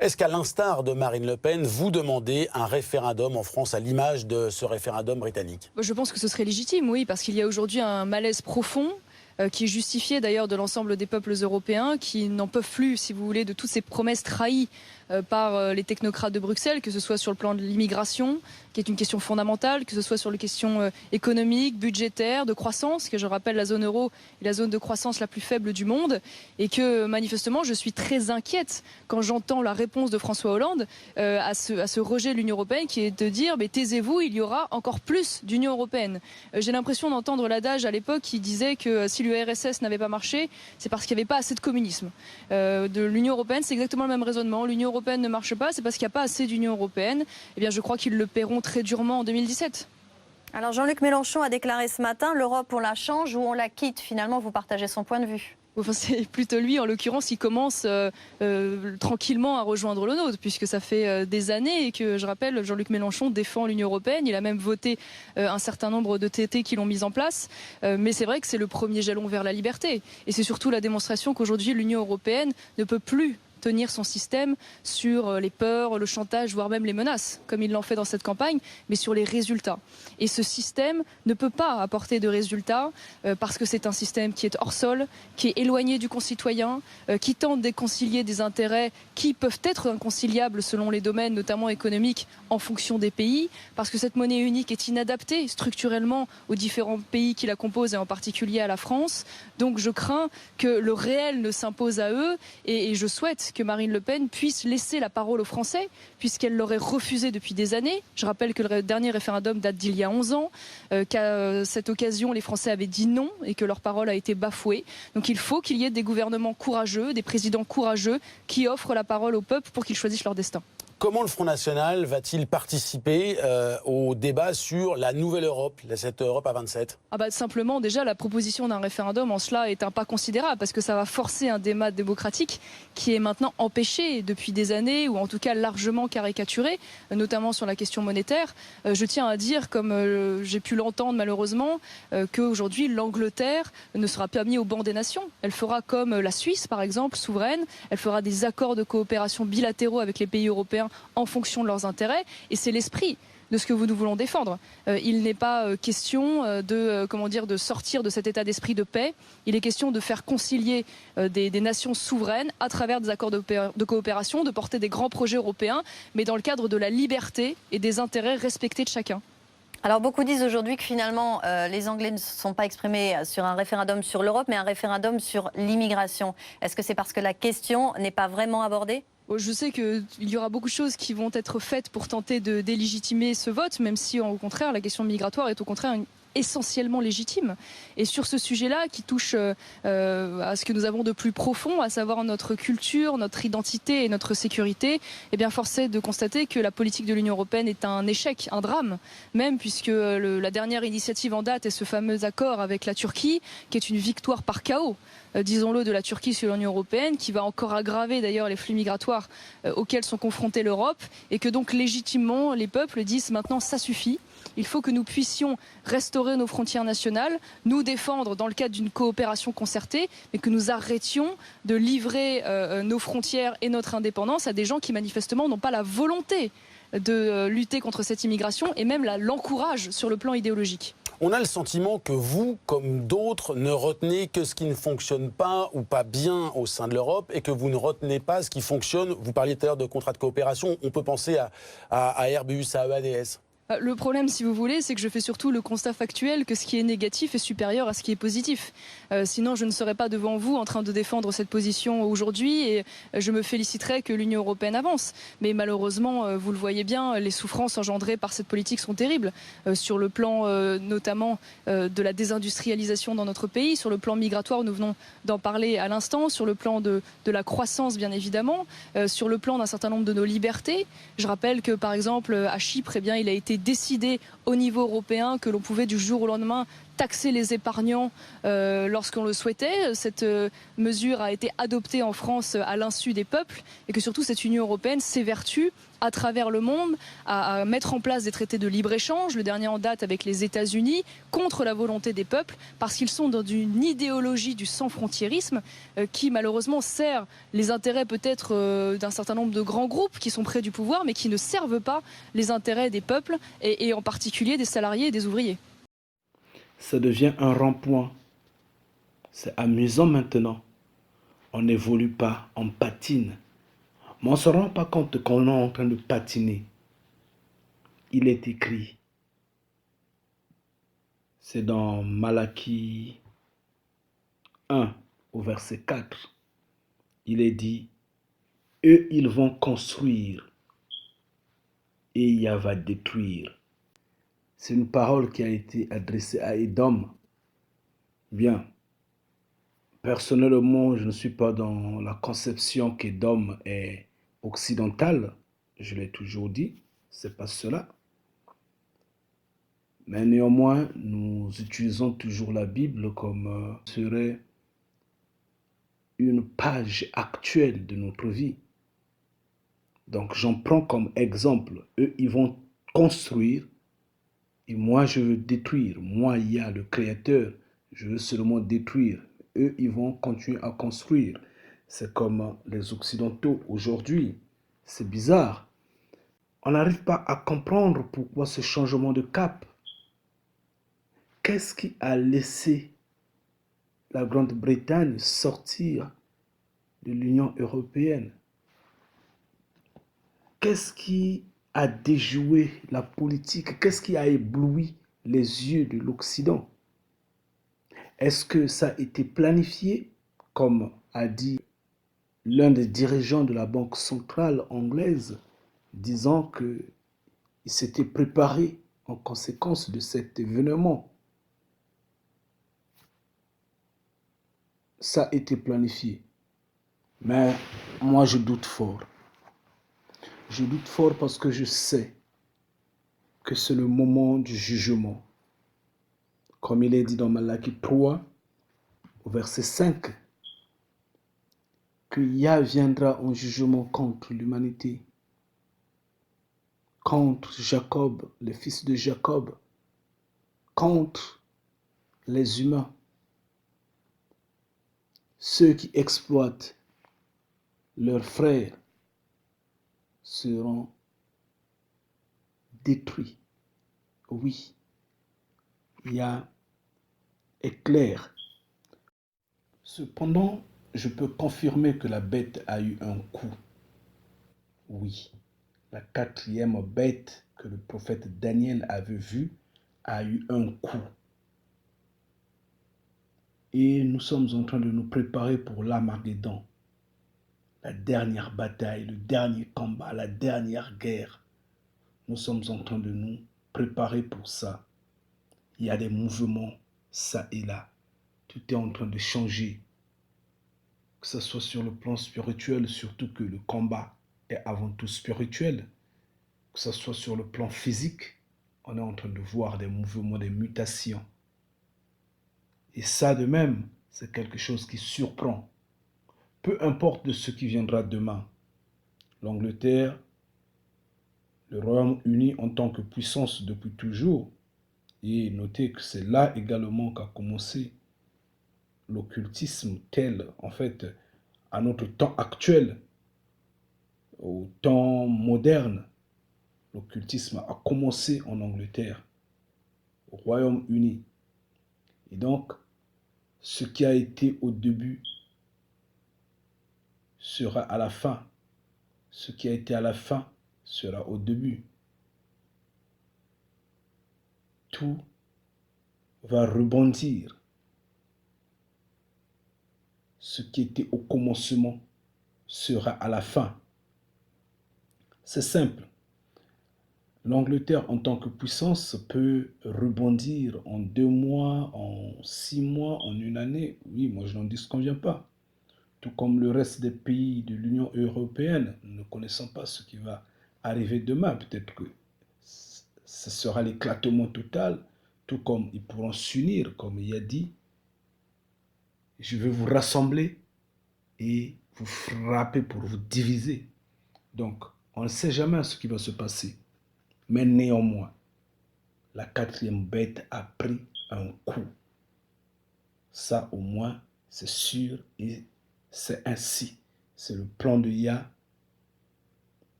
Est-ce qu'à l'instar de Marine Le Pen, vous demandez un référendum en France à l'image de ce référendum britannique? Je pense que ce serait légitime, oui, parce qu'il y a aujourd'hui un malaise profond qui est justifié d'ailleurs de l'ensemble des peuples européens qui n'en peuvent plus, si vous voulez, de toutes ces promesses trahies par les technocrates de Bruxelles, que ce soit sur le plan de l'immigration, qui est une question fondamentale, que ce soit sur les questions économiques, budgétaires, de croissance, que je rappelle la zone euro est la zone de croissance la plus faible du monde, et que manifestement je suis très inquiète quand j'entends la réponse de François Hollande à ce rejet de l'Union européenne, qui est de dire mais taisez-vous, il y aura encore plus d'Union européenne. J'ai l'impression d'entendre l'adage à l'époque qui disait que si l'URSS n'avait pas marché, c'est parce qu'il n'y avait pas assez de communisme. De l'Union européenne, c'est exactement le même raisonnement. L'Union européenne ne marche pas, c'est parce qu'il n'y a pas assez d'Union européenne. Eh bien, je crois qu'ils le paieront très durement en 2017. Alors Jean-Luc Mélenchon a déclaré ce matin, l'Europe on la change ou on la quitte. Finalement, vous partagez son point de vue. Enfin, c'est plutôt lui, en l'occurrence, qui commence tranquillement à rejoindre le nôtre, puisque ça fait des années et que, je rappelle, Jean-Luc Mélenchon défend l'Union européenne. Il a même voté un certain nombre de TT qui l'ont mise en place. Mais c'est vrai que c'est le premier jalon vers la liberté. Et c'est surtout la démonstration qu'aujourd'hui, l'Union européenne ne peut plus tenir son système sur les peurs, le chantage, voire même les menaces, comme il l'en fait dans cette campagne, mais sur les résultats. Et ce système ne peut pas apporter de résultats parce que c'est un système qui est hors sol, qui est éloigné du concitoyen, qui tente de concilier des intérêts qui peuvent être inconciliables selon les domaines, notamment économiques, en fonction des pays, parce que cette monnaie unique est inadaptée structurellement aux différents pays qui la composent et en particulier à la France. Donc je crains que le réel ne s'impose à eux et je souhaite que Marine Le Pen puisse laisser la parole aux Français, puisqu'elle l'aurait refusé depuis des années. Je rappelle que le dernier référendum date d'il y a 11 ans, qu'à cette occasion, les Français avaient dit non et que leur parole a été bafouée. Donc il faut qu'il y ait des gouvernements courageux, des présidents courageux qui offrent la parole au peuple pour qu'ils choisissent leur destin. Comment le Front National va-t-il participer au débat sur la nouvelle Europe, cette Europe à 27 ? Simplement, déjà, la proposition d'un référendum en cela est un pas considérable parce que ça va forcer un débat démocratique qui est maintenant empêché depuis des années ou en tout cas largement caricaturé, notamment sur la question monétaire. Je tiens à dire, comme j'ai pu l'entendre malheureusement, qu'aujourd'hui l'Angleterre ne sera pas mise au banc des nations. Elle fera comme la Suisse, par exemple, souveraine. Elle fera des accords de coopération bilatéraux avec les pays européens en fonction de leurs intérêts, et c'est l'esprit de ce que nous voulons défendre. Il n'est pas question de sortir de cet état d'esprit de paix. Il est question de faire concilier des nations souveraines à travers des accords de coopération, de porter des grands projets européens, mais dans le cadre de la liberté et des intérêts respectés de chacun. Alors beaucoup disent aujourd'hui que finalement les Anglais ne se sont pas exprimés sur un référendum sur l'Europe, mais un référendum sur l'immigration. Est-ce que c'est parce que la question n'est pas vraiment abordée ? Je sais qu'il y aura beaucoup de choses qui vont être faites pour tenter de délégitimer ce vote, même si au contraire la question migratoire est au contraire essentiellement légitime. Et sur ce sujet-là, qui touche à ce que nous avons de plus profond, à savoir notre culture, notre identité et notre sécurité, eh bien force est de constater que la politique de l'Union européenne est un échec, un drame, même puisque la dernière initiative en date est ce fameux accord avec la Turquie, qui est une victoire par chaos, disons-le, de la Turquie sur l'Union européenne, qui va encore aggraver d'ailleurs les flux migratoires auxquels sont confrontés l'Europe, et que donc légitimement les peuples disent maintenant ça suffit. Il faut que nous puissions restaurer nos frontières nationales, nous défendre dans le cadre d'une coopération concertée, mais que nous arrêtions de livrer nos frontières et notre indépendance à des gens qui manifestement n'ont pas la volonté de lutter contre cette immigration et même l'encouragent sur le plan idéologique. On a le sentiment que vous, comme d'autres, ne retenez que ce qui ne fonctionne pas ou pas bien au sein de l'Europe et que vous ne retenez pas ce qui fonctionne. Vous parliez tout à l'heure de contrats de coopération, on peut penser à Airbus, à EADS. Le problème, si vous voulez, c'est que je fais surtout le constat factuel que ce qui est négatif est supérieur à ce qui est positif. Sinon, je ne serais pas devant vous en train de défendre cette position aujourd'hui et je me féliciterais que l'Union européenne avance. Mais malheureusement, vous le voyez bien, les souffrances engendrées par cette politique sont terribles. Sur le plan notamment de la désindustrialisation dans notre pays, sur le plan migratoire, nous venons d'en parler à l'instant, sur le plan de la croissance, bien évidemment, sur le plan d'un certain nombre de nos libertés. Je rappelle que, par exemple, à Chypre, eh bien, il a été décidé au niveau européen que l'on pouvait du jour au lendemain taxer les épargnants lorsqu'on le souhaitait. Cette mesure a été adoptée en France à l'insu des peuples et que surtout cette Union européenne s'évertue à travers le monde à mettre en place des traités de libre-échange, le dernier en date avec les États-Unis, contre la volonté des peuples, parce qu'ils sont dans une idéologie du sans-frontiérisme qui malheureusement sert les intérêts peut-être d'un certain nombre de grands groupes qui sont près du pouvoir, mais qui ne servent pas les intérêts des peuples et en particulier des salariés et des ouvriers. Ça devient un rond-point. C'est amusant maintenant. On n'évolue pas, on patine. Mais on ne se rend pas compte qu'on est en train de patiner. Il est écrit, c'est dans Malachie 1 au verset 4. Il est dit, eux ils vont construire et Yah va détruire. C'est une parole qui a été adressée à Édom. Bien, personnellement, je ne suis pas dans la conception qu'Édom est occidental. Je l'ai toujours dit, c'est pas cela. Mais néanmoins, nous utilisons toujours la Bible comme serait une page actuelle de notre vie. Donc j'en prends comme exemple. Eux, ils vont construire et moi, je veux détruire. Moi, il y a le Créateur, je veux seulement détruire. Eux, ils vont continuer à construire. C'est comme les Occidentaux aujourd'hui. C'est bizarre. On n'arrive pas à comprendre pourquoi ce changement de cap. Qu'est-ce qui a laissé la Grande-Bretagne sortir de l'Union européenne? Qu'est-ce qui a déjoué la politique? Qu'est-ce qui a ébloui les yeux de l'Occident? Est-ce que ça a été planifié, comme a dit l'un des dirigeants de la Banque centrale anglaise, disant qu'il s'était préparé en conséquence de cet événement? Ça a été planifié. Mais moi, je doute fort. Je doute fort parce que je sais que c'est le moment du jugement. Comme il est dit dans Malachie 3, au verset 5, que Yah viendra en jugement contre l'humanité, contre Jacob, le fils de Jacob, contre les humains, ceux qui exploitent leurs frères seront détruits. Oui, Yah est clair. Cependant, je peux confirmer que la bête a eu un coup. Oui, la quatrième bête que le prophète Daniel avait vue a eu un coup. Et nous sommes en train de nous préparer pour l'Armageddon, la dernière bataille, le dernier combat, la dernière guerre. Nous sommes en train de nous préparer pour ça. Il y a des mouvements, ça et là. Tout est en train de changer. Que ce soit sur le plan spirituel, surtout que le combat est avant tout spirituel. Que ce soit sur le plan physique, on est en train de voir des mouvements, des mutations. Et ça de même, c'est quelque chose qui surprend. Peu importe de ce qui viendra demain, l'Angleterre, le Royaume-Uni en tant que puissance depuis toujours, et notez que c'est là également qu'a commencé l'occultisme tel, en fait, à notre temps actuel, au temps moderne. L'occultisme a commencé en Angleterre, au Royaume-Uni. Et donc, ce qui a été au début sera à la fin. Ce qui a été à la fin sera au début. Tout va rebondir. Ce qui était au commencement sera à la fin. C'est simple. L'Angleterre en tant que puissance peut rebondir en 2 mois, en 6 mois, en 1 année. Oui, moi je n'en disconviens pas. Tout comme le reste des pays de l'Union européenne, nous ne connaissons pas ce qui va arriver demain. Peut-être que ce sera l'éclatement total, tout comme ils pourront s'unir, comme il a dit, je vais vous rassembler et vous frapper pour vous diviser. Donc, on ne sait jamais ce qui va se passer. Mais néanmoins, la quatrième bête a pris un coup. Ça, au moins, c'est sûr et c'est ainsi. C'est le plan de Yah.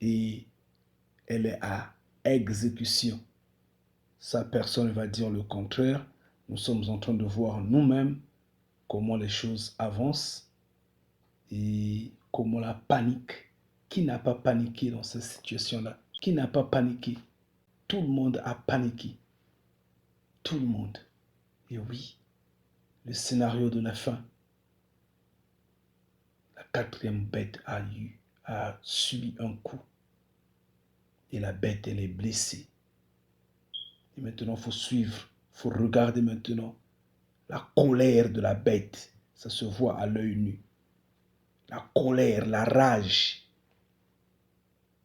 Et elle est à exécution. Ça, personne ne va dire le contraire. Nous sommes en train de voir nous-mêmes comment les choses avancent et comment la panique. Qui n'a pas paniqué dans cette situation-là? Qui n'a pas paniqué? Tout le monde a paniqué. Tout le monde. Et oui, le scénario de la fin. La quatrième bête a subi un coup. Et la bête, elle est blessée. Et maintenant, il faut suivre, il faut regarder maintenant la colère de la bête. Ça se voit à l'œil nu. La colère, la rage,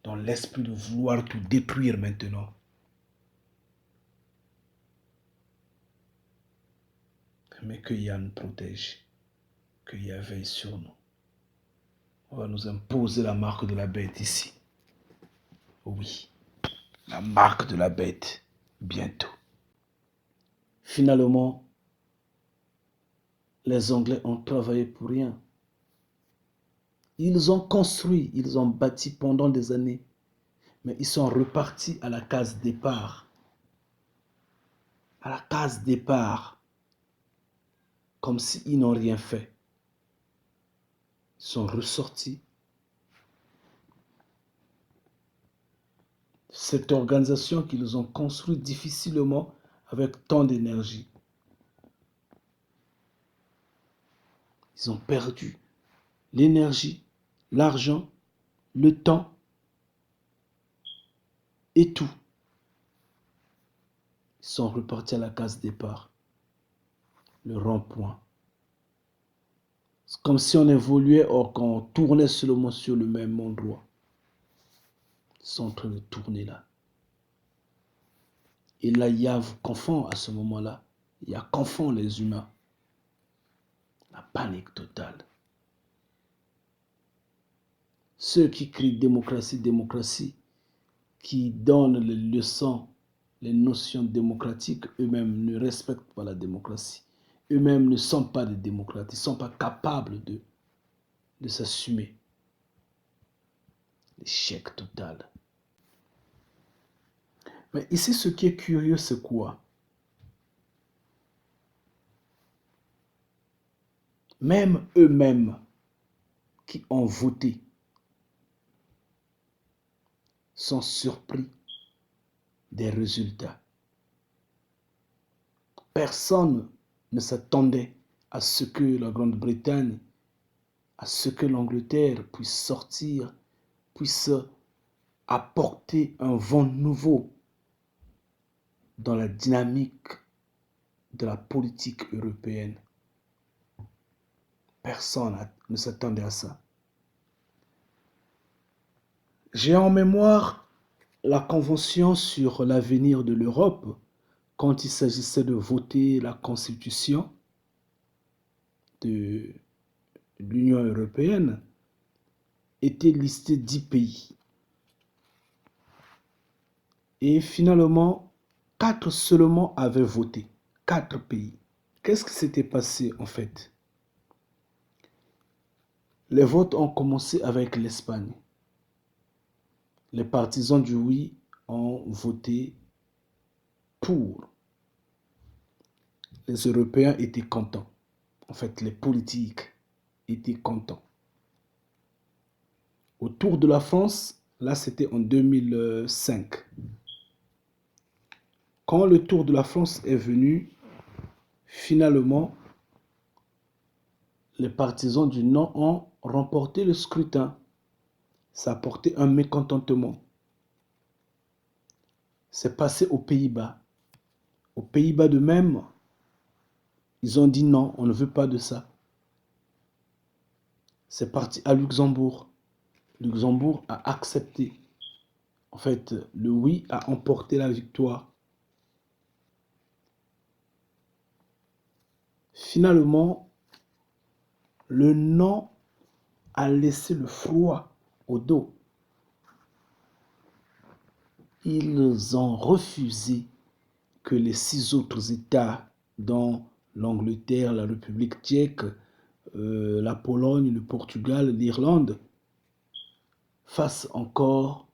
dans l'esprit de vouloir tout détruire maintenant. Mais que Yah nous protège, que Yah veille sur nous. On va nous imposer la marque de la bête ici. Oui, la marque de la bête, bientôt. Finalement, les Anglais ont travaillé pour rien. Ils ont construit, ils ont bâti pendant des années, mais ils sont repartis à la case départ. À la case départ, comme s'ils n'ont rien fait. Ils sont ressortis. Cette organisation qu'ils ont construite difficilement avec tant d'énergie. Ils ont perdu l'énergie, l'argent, le temps et tout. Ils sont repartis à la case départ, le rond-point. C'est comme si on évoluait or qu'on tournait seulement sur le même endroit. Ils sont en train de tourner là. Et là, il y a confond à ce moment-là. Il y a confond les humains. La panique totale. Ceux qui crient démocratie, démocratie, qui donnent les leçons, les notions démocratiques, eux-mêmes ne respectent pas la démocratie. Eux-mêmes ne sont pas des démocrates. Ils ne sont pas capables de s'assumer. L'échec total. Mais ici, ce qui est curieux, c'est quoi? Même eux-mêmes qui ont voté sont surpris des résultats. Personne ne s'attendait à ce que la Grande-Bretagne, à ce que l'Angleterre puisse sortir, puisse apporter un vent nouveau dans la dynamique de la politique européenne. Personne ne s'attendait à ça. J'ai en mémoire la Convention sur l'avenir de l'Europe quand il s'agissait de voter la Constitution de l'Union européenne, étaient listés 10 pays. Et finalement, 4 seulement avaient voté. 4 pays. Qu'est-ce qui s'était passé en fait? Les votes ont commencé avec l'Espagne. Les partisans du oui ont voté pour. Les Européens étaient contents. En fait, les politiques étaient contents. Au tour de la France, là c'était en 2005. Quand le tour de la France est venu, finalement, les partisans du non ont remporté le scrutin. Ça a porté un mécontentement. C'est passé aux Pays-Bas. Aux Pays-Bas de même, ils ont dit non, on ne veut pas de ça. C'est parti à Luxembourg. Luxembourg a accepté. En fait, le oui a emporté la victoire. Finalement, le non a laissé le froid au dos. Ils ont refusé que les 6 autres États, dont l'Angleterre, la République tchèque, la Pologne, le Portugal, l'Irlande, fassent encore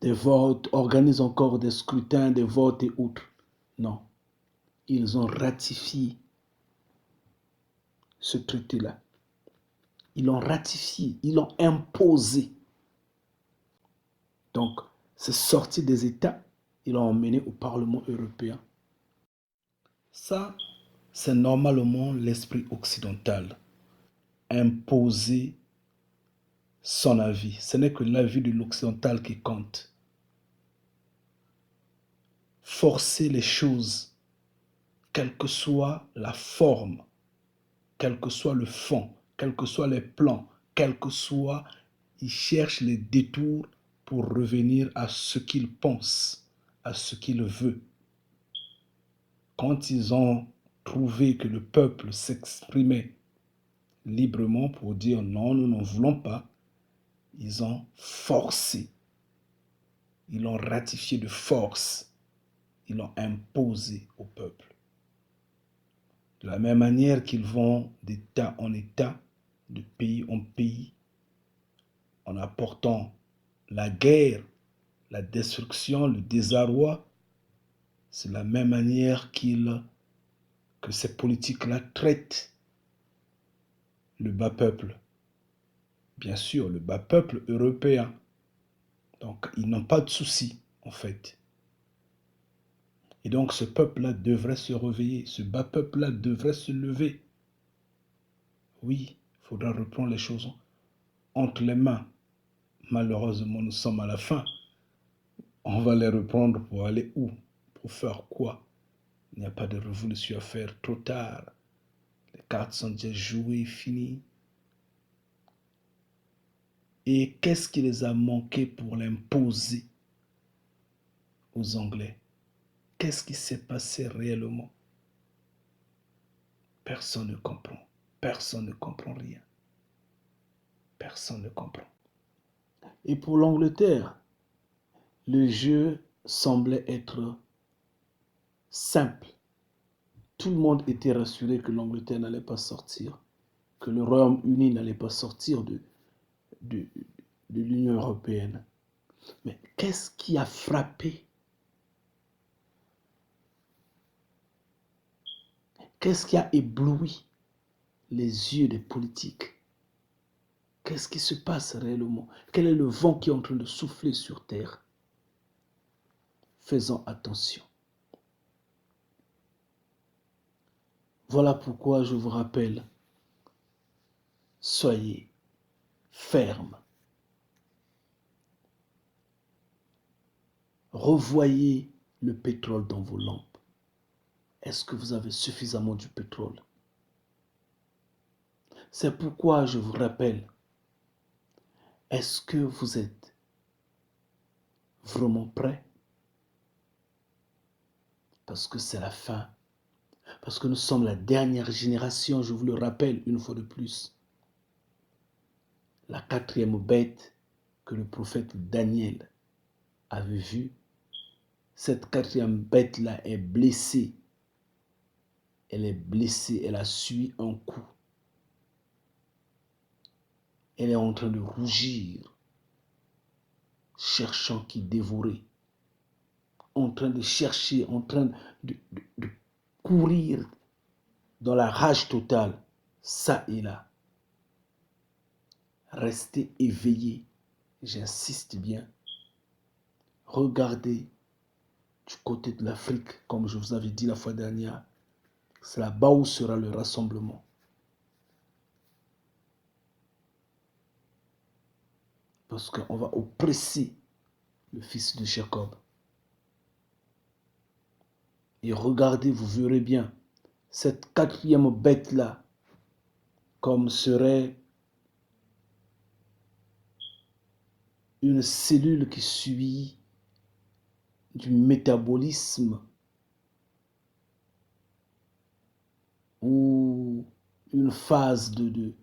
des votes, organisent encore des scrutins, des votes et autres. Non, ils ont ratifié ce traité-là. Ils l'ont ratifié, ils l'ont imposé. Donc, c'est sorti des États, ils l'ont emmené au Parlement européen. Ça, c'est normalement l'esprit occidental. Imposer son avis. Ce n'est que l'avis de l'occidental qui compte. Forcer les choses, quelle que soit la forme, quel que soit le fond, quels que soient les plans, quel que soit, ils cherchent les détours pour revenir à ce qu'ils pensent, à ce qu'ils veulent. Quand ils ont trouvé que le peuple s'exprimait librement pour dire non, nous n'en voulons pas, ils ont forcé, ils l'ont ratifié de force, ils l'ont imposé au peuple. De la même manière qu'ils vont d'État en État, de pays en pays, en apportant la guerre, la destruction, le désarroi, c'est la même manière que ces politiques-là traitent le bas peuple. Bien sûr, le bas peuple européen. Donc, ils n'ont pas de soucis, en fait. Et donc, ce peuple-là devrait se réveiller. Ce bas peuple-là devrait se lever. Oui, il faudra reprendre les choses entre les mains. Malheureusement, nous sommes à la fin. On va les reprendre pour aller où? Pour faire quoi? Il n'y a pas de révolution à faire trop tard. Les cartes sont déjà jouées, finies. Et qu'est-ce qui les a manqués pour l'imposer aux Anglais? Qu'est-ce qui s'est passé réellement? Personne ne comprend. Personne ne comprend rien. Personne ne comprend. Et pour l'Angleterre, le jeu semblait être simple. Tout le monde était rassuré que l'Angleterre n'allait pas sortir, que le Royaume-Uni n'allait pas sortir de l'Union européenne. Mais qu'est-ce qui a frappé? Qu'est-ce qui a ébloui les yeux des politiques? Qu'est-ce qui se passe réellement? Quel est le vent qui est en train de souffler sur terre? Faisons attention. Voilà pourquoi je vous rappelle, soyez fermes. Revoyez le pétrole dans vos lampes. Est-ce que vous avez suffisamment du pétrole? C'est pourquoi je vous rappelle, est-ce que vous êtes vraiment prêts? Parce que c'est la fin. Parce que nous sommes la dernière génération, je vous le rappelle une fois de plus. La 4e bête que le prophète Daniel avait vue, cette 4e bête-là est blessée. Elle est blessée, elle a subi un coup. Elle est en train de rougir, cherchant qui dévorer, en train de chercher, en train de courir dans la rage totale, ça et là. Restez éveillés, j'insiste bien. Regardez du côté de l'Afrique, comme je vous avais dit la fois dernière. C'est là-bas où sera le rassemblement. Parce qu'on va oppresser le fils de Jacob. Et regardez, vous verrez bien, cette 4e bête-là, comme serait une cellule qui subit du métabolisme ou une phase de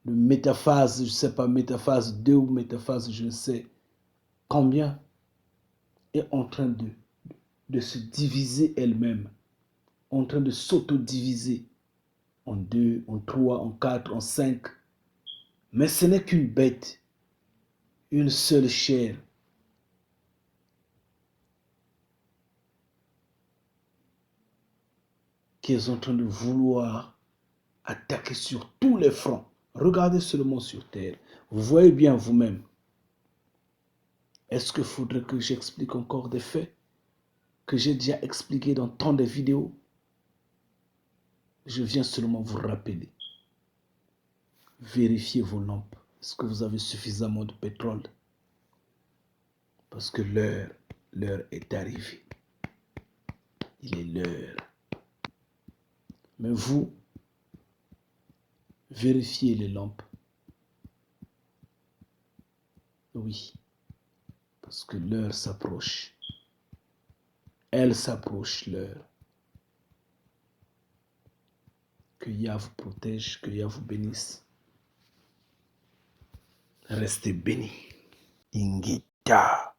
métaphase, je ne sais pas, métaphase 2 ou métaphase, je ne sais combien, est en train de se diviser elle-même, en train de s'autodiviser en 2, en 3, en 4, en 5. Mais ce n'est qu'une bête, une seule chair. Qui est en train de vouloir attaquer sur tous les fronts. Regardez seulement sur terre. Vous voyez bien vous-même. Est-ce qu'il faudrait que j'explique encore des faits que j'ai déjà expliqués dans tant de vidéos? Je viens seulement vous rappeler. Vérifiez vos lampes. Est-ce que vous avez suffisamment de pétrole? Parce que l'heure est arrivée. Il est l'heure. Mais vous, vérifiez les lampes. Oui, parce que l'heure s'approche. Elle s'approche, l'heure. Que Yah vous protège, que Yah vous bénisse. Restez bénis. Ingita.